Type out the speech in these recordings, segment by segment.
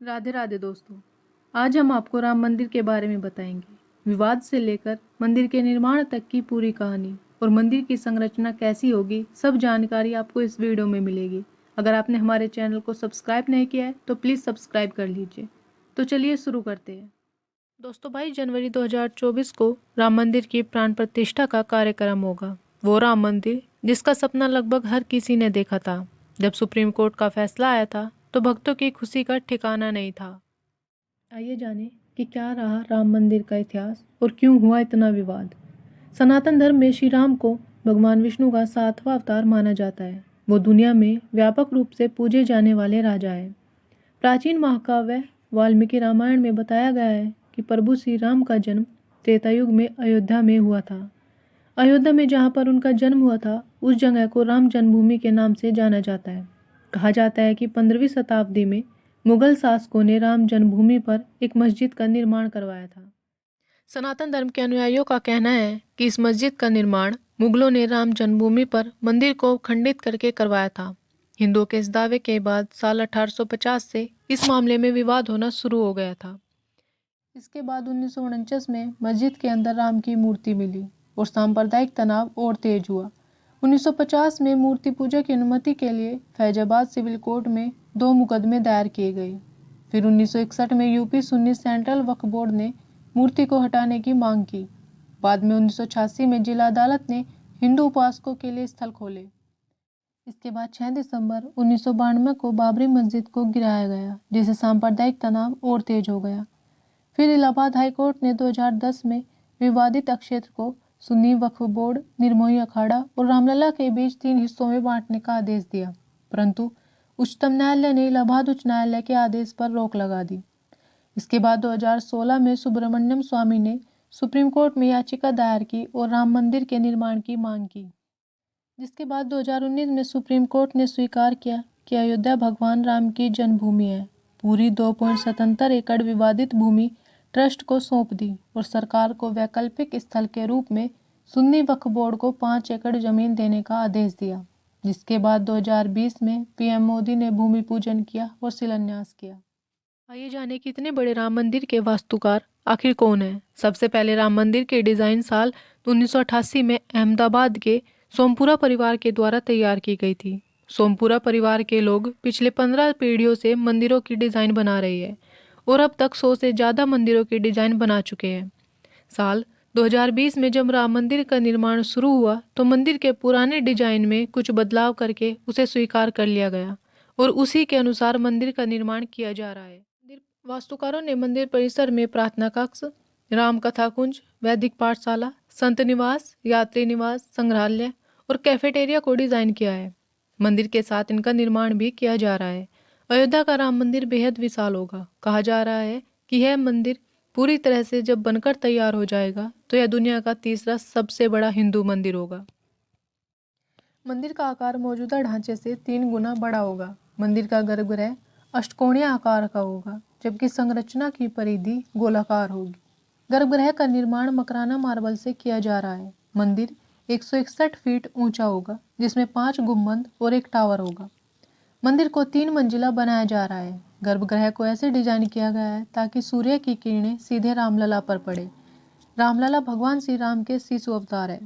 राधे राधे दोस्तों। आज हम आपको राम मंदिर के बारे में बताएंगे। विवाद से लेकर मंदिर के निर्माण तक की पूरी कहानी और मंदिर की संरचना कैसी होगी, सब जानकारी आपको इस वीडियो में मिलेगी। अगर आपने हमारे चैनल को सब्सक्राइब नहीं किया है तो प्लीज़ सब्सक्राइब कर लीजिए। तो चलिए शुरू करते हैं। दोस्तों, 22 जनवरी 2024 को राम मंदिर की प्राण प्रतिष्ठा का कार्यक्रम होगा। वो राम मंदिर जिसका सपना लगभग हर किसी ने देखा था। जब सुप्रीम कोर्ट का फैसला आया था तो भक्तों की खुशी का ठिकाना नहीं था। आइए जानें कि क्या रहा राम मंदिर का इतिहास और क्यों हुआ इतना विवाद। सनातन धर्म में श्री राम को भगवान विष्णु का सातवां अवतार माना जाता है। वो दुनिया में व्यापक रूप से पूजे जाने वाले राजा हैं। प्राचीन महाकाव्य वाल्मीकि रामायण में बताया गया है कि प्रभु श्री राम का जन्म त्रेता युग में अयोध्या में हुआ था। अयोध्या में जहाँ पर उनका जन्म हुआ था उस जगह को राम जन्मभूमि के नाम से जाना जाता है। कहा जाता है कि 15वीं शताब्दी में मुगल शासकों ने राम जन्मभूमि पर एक मस्जिद का निर्माण करवाया था। सनातन धर्म के अनुयायियों का कहना है कि इस मस्जिद का निर्माण मुगलों ने राम जन्मभूमि पर मंदिर को खंडित करके करवाया था। हिंदुओं के इस दावे के बाद साल 1850 से इस मामले में विवाद होना शुरू हो गया था। इसके बाद 1949 में मस्जिद के अंदर राम की मूर्ति मिली और सांप्रदायिक तनाव और तेज हुआ। 1950 में मूर्ति पूजा की अनुमति के लिए फैजाबाद सिविल कोर्ट में 2 मुकदमे दायर किए गए। फिर 1961 में यूपी सुन्नी सेंट्रल वक्फ बोर्ड ने मूर्ति को हटाने की मांग की। बाद में 1986 में जिला अदालत ने हिंदू उपासकों के लिए स्थल खोले। इसके बाद 6 दिसंबर 1992 को बाबरी मस्जिद को गिराया गया, जिससे सांप्रदायिक तनाव और तेज हो गया। फिर इलाहाबाद हाई कोर्ट ने 2010 में विवादित क्षेत्र को सुन्नी वक्फ बोर्ड, निर्मोही अखाड़ा और रामलला के बीच 3 हिस्सों में बांटने का आदेश दिया, परंतु उच्चतम न्यायालय ने इलाहाबाद उच्च न्यायालय के आदेश पर रोक लगा दी। इसके बाद 2016 में सुब्रमण्यम स्वामी ने सुप्रीम कोर्ट में याचिका दायर की और राम मंदिर के निर्माण की मांग की, जिसके बाद 2019 में सुप्रीम कोर्ट ने स्वीकार किया कि अयोध्या भगवान राम की जन्मभूमि है। पूरी 2.77 एकड़ विवादित भूमि ट्रस्ट को सौंप दी और सरकार को वैकल्पिक स्थल के रूप में सुन्नी वक्फ बोर्ड को 5 एकड़ जमीन देने का आदेश दिया। जिसके बाद 2020 में पीएम मोदी ने भूमि पूजन किया और शिलान्यास किया। आइए जाने कि इतने बड़े राम मंदिर के वास्तुकार आखिर कौन है। सबसे पहले राम मंदिर की डिजाइन साल 1988 में अहमदाबाद के सोमपुरा परिवार के द्वारा तैयार की गई थी। सोमपुरा परिवार के लोग पिछले 15 पीढ़ियों से मंदिरों की डिजाइन बना रही है और अब तक 100 से ज़्यादा मंदिरों की डिजाइन बना चुके हैं। साल 2020 में जब राम मंदिर का निर्माण शुरू हुआ तो मंदिर के पुराने डिजाइन में कुछ बदलाव करके उसे स्वीकार कर लिया गया और उसी के अनुसार मंदिर का निर्माण किया जा रहा है। वास्तुकारों ने मंदिर परिसर में प्रार्थना कक्ष, राम कथा कुंज, वैदिक पाठशाला, संत निवास, यात्री निवास, संग्रहालय और कैफेटेरिया को डिजाइन किया है। मंदिर के साथ इनका निर्माण भी किया जा रहा है। अयोध्या का राम मंदिर बेहद विशाल होगा। कहा जा रहा है कि यह मंदिर पूरी तरह से जब बनकर तैयार हो जाएगा तो यह दुनिया का तीसरा सबसे बड़ा हिंदू मंदिर होगा। मंदिर का आकार मौजूदा ढांचे से 3 गुना बड़ा होगा। मंदिर का गर्भगृह अष्टकोणीय आकार का होगा, जबकि संरचना की परिधि गोलाकार होगी। गर्भगृह का निर्माण मकराना मार्बल से किया जा रहा है। मंदिर 161 फीट ऊंचा होगा, जिसमें 5 गुंबद और एक टावर होगा। मंदिर को 3 मंजिला बनाया जा रहा है। गर्भगृह को ऐसे डिजाइन किया गया है ताकि सूर्य की किरणें सीधे रामलला पर पड़े। रामलला भगवान श्री राम के शिशु अवतार है।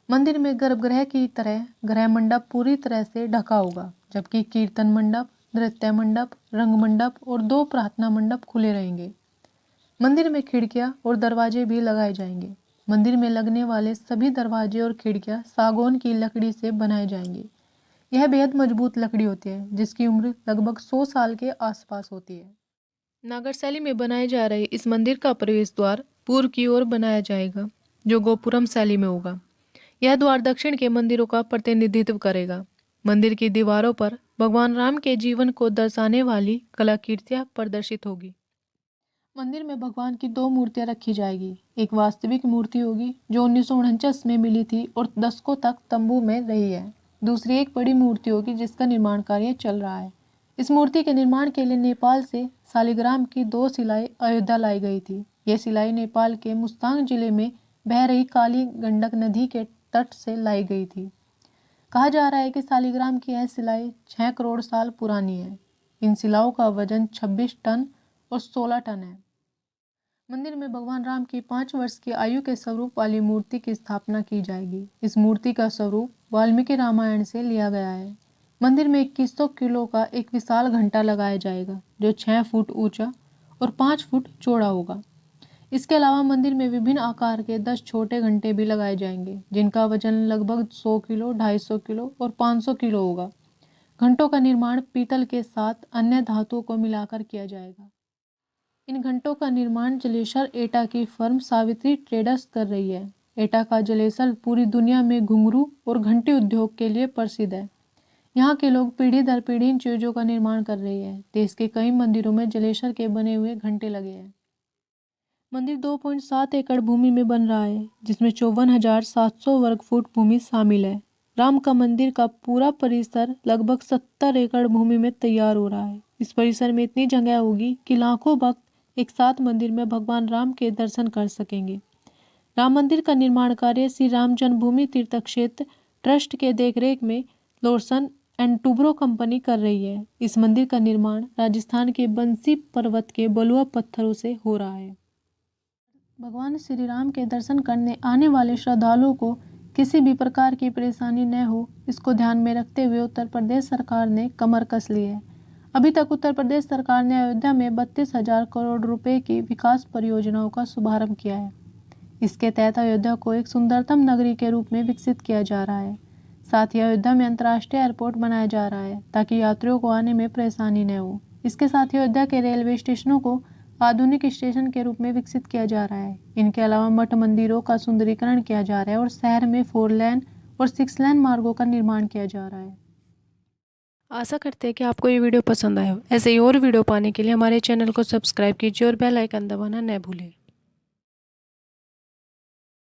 मंदिर में गर्भगृह की तरह गृह मंडप पूरी तरह से ढका होगा, जबकि कीर्तन मंडप, नृत्य मंडप, रंग मंडप और 2 प्रार्थना मंडप खुले रहेंगे। मंदिर में खिड़कियां और दरवाजे भी लगाए जाएंगे। मंदिर में लगने वाले सभी दरवाजे और खिड़कियां सागौन की लकड़ी से बनाए जाएंगे। यह बेहद मजबूत लकड़ी होती है, जिसकी उम्र लगभग 100 साल के आसपास होती है। नागर शैली में बनाए जा रहे इस मंदिर का प्रवेश द्वार पूर्व की ओर बनाया जाएगा, जो गोपुरम शैली में होगा। यह द्वार दक्षिण के मंदिरों का प्रतिनिधित्व करेगा। मंदिर की दीवारों पर भगवान राम के जीवन को दर्शाने वाली कलाकृतियां प्रदर्शित होगी। मंदिर में भगवान की 2 मूर्तियां रखी जाएगी। एक वास्तविक मूर्ति होगी जो 1949 में मिली थी और दशकों तक तंबू में रही है। दूसरी एक बड़ी मूर्ति होगी जिसका निर्माण कार्य चल रहा है। इस मूर्ति के निर्माण के लिए नेपाल से शालिग्राम की 2 शिलाएं अयोध्या लाई गई थी। ये शिलाएं नेपाल के मुस्तांग जिले में बह रही काली गंडक नदी के तट से लाई गई थी। कहा जा रहा है कि शालिग्राम की यह शिलाएं 6 करोड़ साल पुरानी है। इन शिलाओं का वजन 26 टन और 16 टन है। मंदिर में भगवान राम की 5 वर्ष की आयु के स्वरूप वाली मूर्ति की स्थापना की जाएगी। इस मूर्ति का स्वरूप वाल्मीकि रामायण से लिया गया है। मंदिर में 2100 किलो का एक विशाल घंटा लगाया जाएगा जो 6 फुट ऊंचा और 5 फुट चौड़ा होगा। इसके अलावा मंदिर में विभिन्न आकार के 10 छोटे घंटे भी लगाए जाएंगे जिनका वजन लगभग 100 किलो, 250 किलो और 500 किलो होगा। घंटों का निर्माण पीतल के साथ अन्य धातुओं को मिलाकर किया जाएगा। इन घंटों का निर्माण जलेसर एटा की फर्म सावित्री ट्रेडर्स कर रही है। एटा का जलेसर पूरी दुनिया में घुंघरू और घंटी उद्योग के लिए प्रसिद्ध है। यहाँ के लोग पीढ़ी दर पीढ़ी इन चीजों का निर्माण कर रहे हैं। देश के कई मंदिरों में जलेसर के बने हुए घंटे लगे हैं। मंदिर 2.7 एकड़ भूमि में बन रहा है जिसमें 54,700 वर्ग फुट भूमि शामिल है। राम का मंदिर का पूरा परिसर लगभग 70 एकड़ भूमि में तैयार हो रहा है। इस परिसर में इतनी जगह होगी कि लाखों भक्त एक साथ मंदिर में भगवान राम के दर्शन कर सकेंगे। राम मंदिर का निर्माण कार्य श्री राम जन्मभूमि तीर्थ क्षेत्र ट्रस्ट के देखरेख में लोरसन एंड टुब्रो कंपनी कर रही है। इस मंदिर का निर्माण राजस्थान के बंसी पर्वत के बलुआ पत्थरों से हो रहा है। भगवान श्री राम के दर्शन करने आने वाले श्रद्धालुओं को किसी भी प्रकार की परेशानी न हो, इसको ध्यान में रखते हुए उत्तर प्रदेश सरकार ने कमर कस ली है। अभी तक उत्तर प्रदेश सरकार ने अयोध्या में 32,000 करोड़ रुपए की विकास परियोजनाओं का शुभारंभ किया है। इसके तहत अयोध्या को एक सुंदरतम नगरी के रूप में विकसित किया जा रहा है। साथ ही अयोध्या में अंतर्राष्ट्रीय एयरपोर्ट बनाया जा रहा है ताकि यात्रियों को आने में परेशानी न हो। इसके साथ ही अयोध्या के रेलवे स्टेशनों को आधुनिक स्टेशन के रूप में विकसित किया जा रहा है। इनके अलावा मठ मंदिरों का सुंदरीकरण किया जा रहा है और शहर में 4 लेन और 6 लेन मार्गों का निर्माण किया जा रहा है। आशा करते हैं कि आपको ये वीडियो पसंद आया हो। ऐसे ही और वीडियो पाने के लिए हमारे चैनल को सब्सक्राइब कीजिए और बेल आइकन दबाना न भूलें।